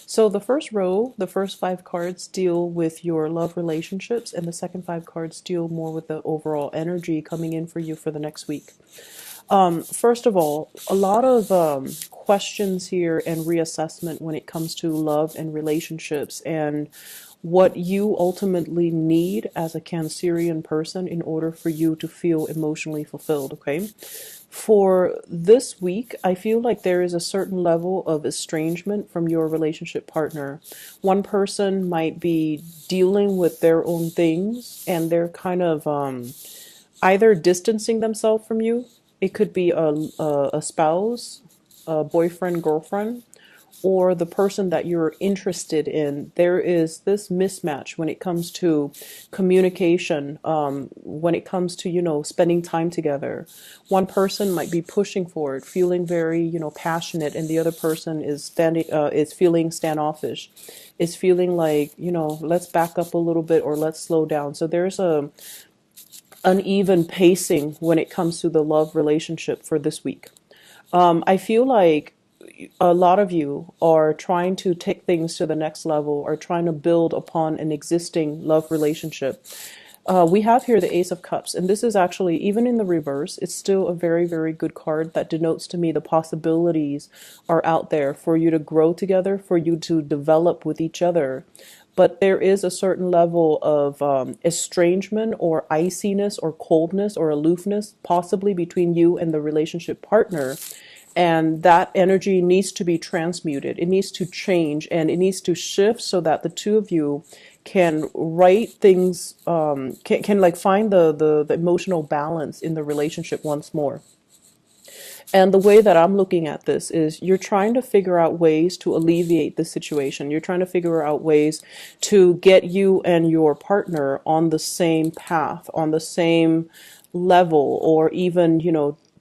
So the first row, the first five cards deal with your love relationships, and the second five cards deal more with the overall energy coming in for you for the next week. First of all, a lot of questions here and reassessment when it comes to love and relationships and what you ultimately need as a Cancerian person in order for you to feel emotionally fulfilled, okay? For this week, I feel like there is a certain level of estrangement from your relationship partner. One person might be dealing with their own things and they're kind of either distancing themselves from you. It could be a spouse, a boyfriend, girlfriend, or the person that you're interested in. There is this mismatch when it comes to communication, when it comes to, spending time together. One person might be pushing for it, feeling very, passionate, and the other person is feeling standoffish, is feeling like, let's back up a little bit or let's slow down. So there's a uneven pacing when it comes to the love relationship for this week. I feel like a lot of you are trying to take things to the next level or trying to build upon an existing love relationship. We have here the Ace of Cups, and this is actually, even in the reverse, it's still a very, very good card that denotes to me the possibilities are out there for you to grow together, for you to develop with each other. But there is a certain level of estrangement or iciness or coldness or aloofness, possibly between you and the relationship partner. And that energy needs to be transmuted. It needs to change and it needs to shift so that the two of you can write things, can like find the emotional balance in the relationship once more. And the way that I'm looking at this is you're trying to figure out ways to alleviate the situation. You're trying to figure out ways to get you and your partner on the same path, on the same level, or even,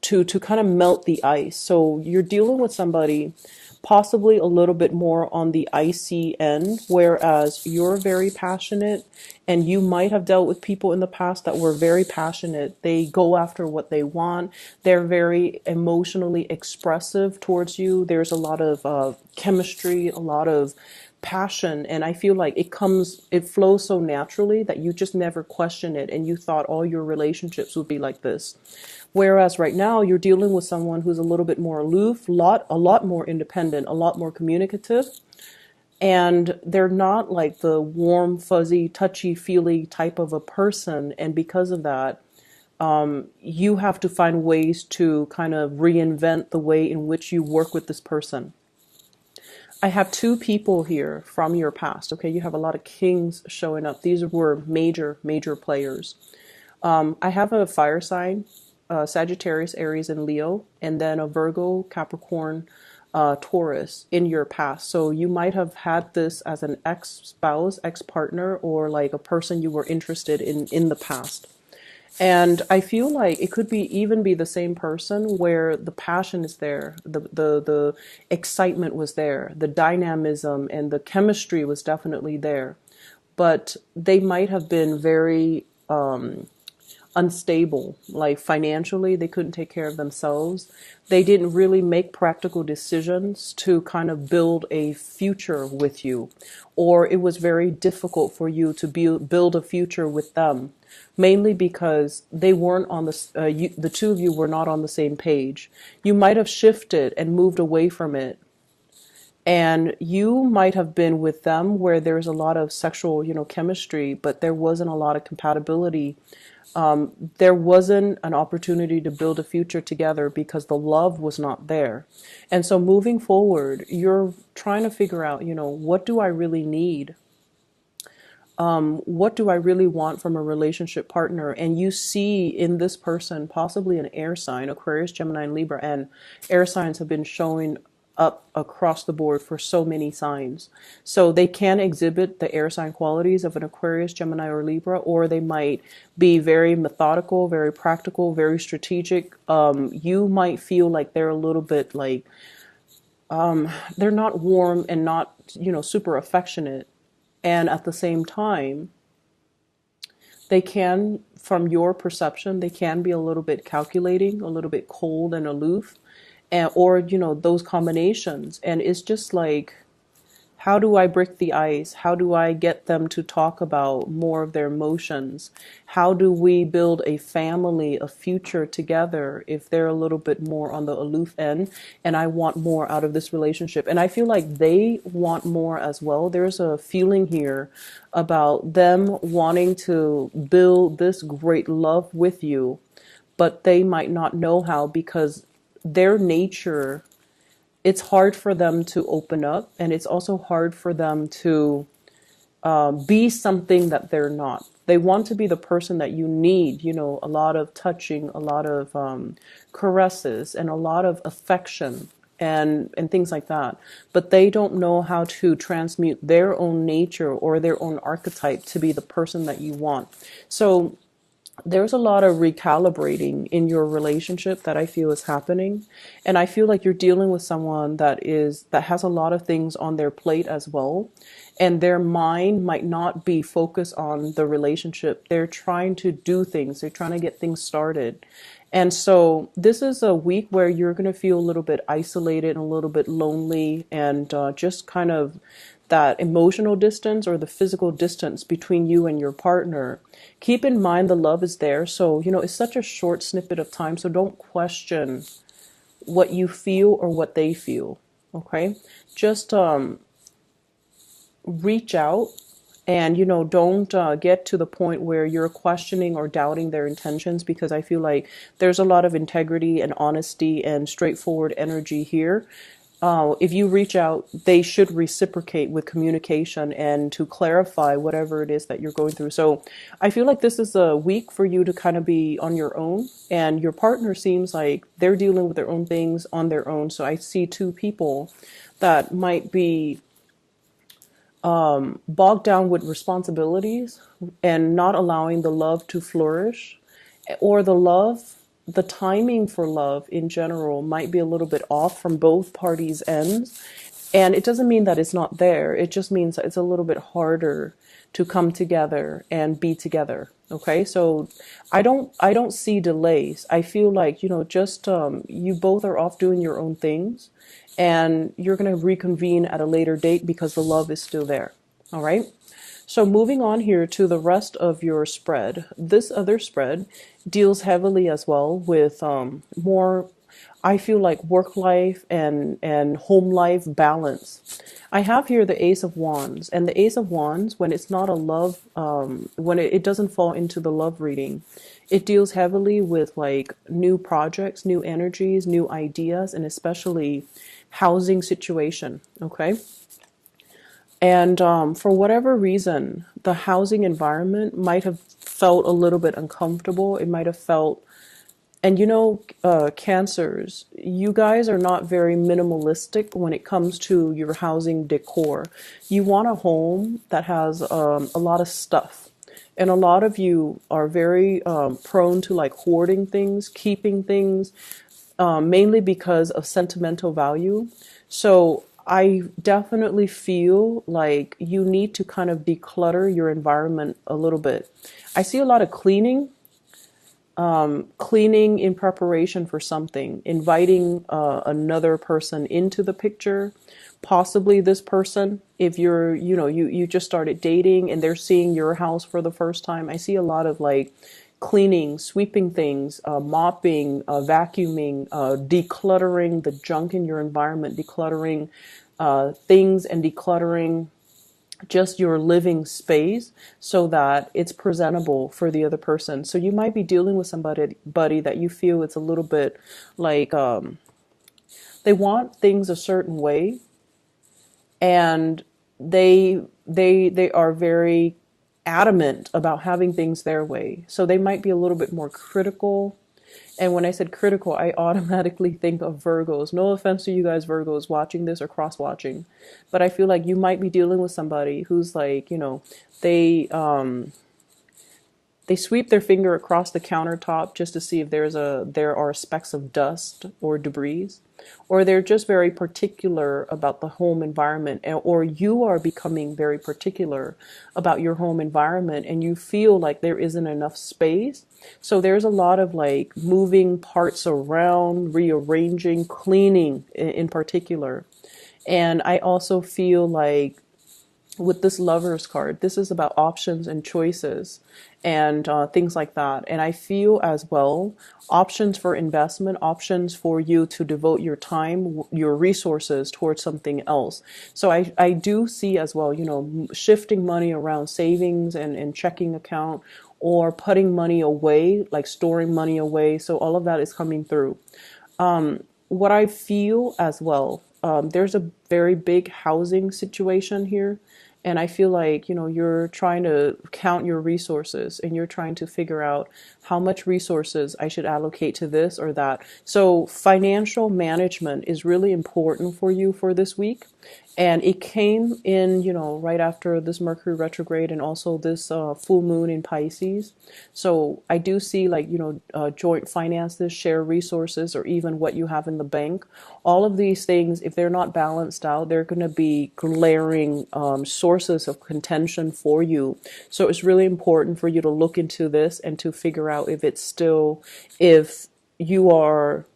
to kind of melt the ice. So you're dealing with somebody possibly a little bit more on the icy end, whereas you're very passionate and you might have dealt with people in the past that were very passionate. They go after what they want. They're very emotionally expressive towards you. There's a lot of chemistry, a lot of passion, and I feel like it flows so naturally that you just never question it, and you thought all your relationships would be like this. Whereas right now you're dealing with someone who's a little bit more aloof, a lot more independent, a lot more communicative, and they're not like the warm, fuzzy, touchy-feely type of a person. And because of that, you have to find ways to kind of reinvent the way in which you work with this person. I have two people here from your past. Okay, you have a lot of kings showing up. These were major, major players. I have a fire sign, Sagittarius, Aries, and Leo, and then a Virgo, Capricorn, Taurus in your past. So you might have had this as an ex-spouse, ex-partner, or like a person you were interested in the past. And I feel like it could even be the same person where the passion is there, the excitement was there, the dynamism and the chemistry was definitely there. But they might have been very unstable, like financially they couldn't take care of themselves. They didn't really make practical decisions to kind of build a future with you, or it was very difficult for you to build a future with them, mainly because they weren't on the two of you were not on the same page. You might have shifted and moved away from it, and you might have been with them where there's a lot of sexual, chemistry, but there wasn't a lot of compatibility. There wasn't an opportunity to build a future together because the love was not there. And so moving forward, you're trying to figure out, what do I really need? What do I really want from a relationship partner? And you see in this person possibly an air sign, Aquarius, Gemini, and Libra, and air signs have been showing up across the board for so many signs. So they can exhibit the air sign qualities of an Aquarius, Gemini, or Libra, or they might be very methodical, very practical, very strategic. You might feel like they're a little bit like, they're not warm and not, super affectionate. And at the same time, they can, from your perception, they can be a little bit calculating, a little bit cold and aloof, or those combinations. And it's just like, How do I break the ice? How do I get them to talk about more of their emotions? How do we build a family, a future together if they're a little bit more on the aloof end and I want more out of this relationship? And I feel like they want more as well. There's a feeling here about them wanting to build this great love with you, but they might not know how because their nature, it's hard for them to open up, and it's also hard for them to be something that they're not. They want to be the person that you need, you know, a lot of touching, a lot of caresses, and a lot of affection and things like that. But they don't know how to transmute their own nature or their own archetype to be the person that you want. So there's a lot of recalibrating in your relationship that I feel is happening. And I feel like you're dealing with someone that has a lot of things on their plate as well. And their mind might not be focused on the relationship. They're trying to do things. They're trying to get things started. And so this is a week where you're going to feel a little bit isolated and a little bit lonely, and just kind of that emotional distance or the physical distance between you and your partner. Keep in mind the love is there. So, you know, it's such a short snippet of time. So don't question what you feel or what they feel. Okay. Just reach out, and, you know, don't get to the point where you're questioning or doubting their intentions, because I feel like there's a lot of integrity and honesty and straightforward energy here. If you reach out, they should reciprocate with communication and to clarify whatever it is that you're going through. So I feel like this is a week for you to kind of be on your own, and your partner seems like they're dealing with their own things on their own. So I see two people that might be bogged down with responsibilities and not allowing the love to flourish, or the timing for love in general might be a little bit off from both parties' ends. And it doesn't mean that it's not there. It just means that it's a little bit harder to come together and be together. Okay, so I don't see delays. I feel like, you know, just you both are off doing your own things, and you're going to reconvene at a later date because the love is still there. All right. So moving on here to the rest of your spread. This other spread deals heavily as well with more, I feel like, work life and home life balance. I have here the Ace of Wands, and the Ace of Wands, when it's not a love, when it doesn't fall into the love reading, it deals heavily with like new projects, new energies, new ideas, and especially housing situation. Okay. And for whatever reason, the housing environment might have felt a little bit uncomfortable. It might have felt, and you know, Cancers, you guys are not very minimalistic when it comes to your housing decor. You want a home that has a lot of stuff. And a lot of you are very prone to like hoarding things, keeping things, mainly because of sentimental value. So I definitely feel like you need to kind of declutter your environment a little bit. I see a lot of cleaning in preparation for something, inviting another person into the picture, possibly this person, if you're, you know, you just started dating and they're seeing your house for the first time. I see a lot of like cleaning, sweeping things, mopping, vacuuming, decluttering the junk in your environment, decluttering things, and decluttering just your living space so that it's presentable for the other person. So you might be dealing with somebody that you feel it's a little bit like they want things a certain way, and they are very adamant about having things their way. So they might be a little bit more critical. And when I said critical, I automatically think of Virgos. No offense to you guys, Virgos, watching this or cross watching, but I feel like you might be dealing with somebody who's like, you know, they sweep their finger across the countertop just to see if there are specks of dust or debris, or they're just very particular about the home environment, or you are becoming very particular about your home environment and you feel like there isn't enough space. So there's a lot of like moving parts around, rearranging, cleaning in particular. And I also feel like with this Lovers card, this is about options and choices and things like that. And I feel as well options for investment, options for you to devote your time, your resources towards something else. So I do see as well, shifting money around savings and checking account, or putting money away, like storing money away. So all of that is coming through. What I feel as well, there's a very big housing situation here. And I feel like, you're trying to count your resources and you're trying to figure out how much resources I should allocate to this or that. So financial management is really important for you for this week. And it came in, right after this Mercury retrograde and also this full moon in Pisces. So I do see like, joint finances, share resources, or even what you have in the bank. All of these things, if they're not balanced out, they're going to be glaring sources of contention for you. So it's really important for you to look into this and to figure out if you are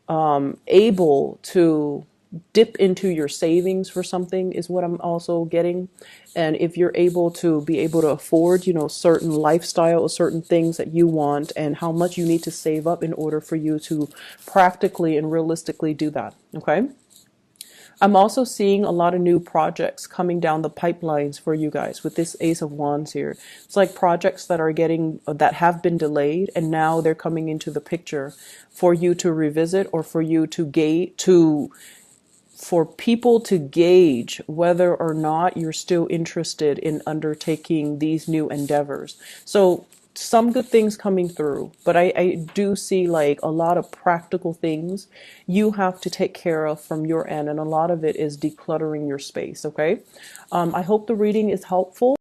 able to dip into your savings for something is what I'm also getting. And if you're able to afford, certain lifestyle or certain things that you want, and how much you need to save up in order for you to practically and realistically do that. Okay. I'm also seeing a lot of new projects coming down the pipelines for you guys with this Ace of Wands here. It's like projects that have been delayed and now they're coming into the picture for you to revisit, or for you for people to gauge whether or not you're still interested in undertaking these new endeavors. So some good things coming through, but I do see like a lot of practical things you have to take care of from your end, and a lot of it is decluttering your space. Okay. I hope the reading is helpful.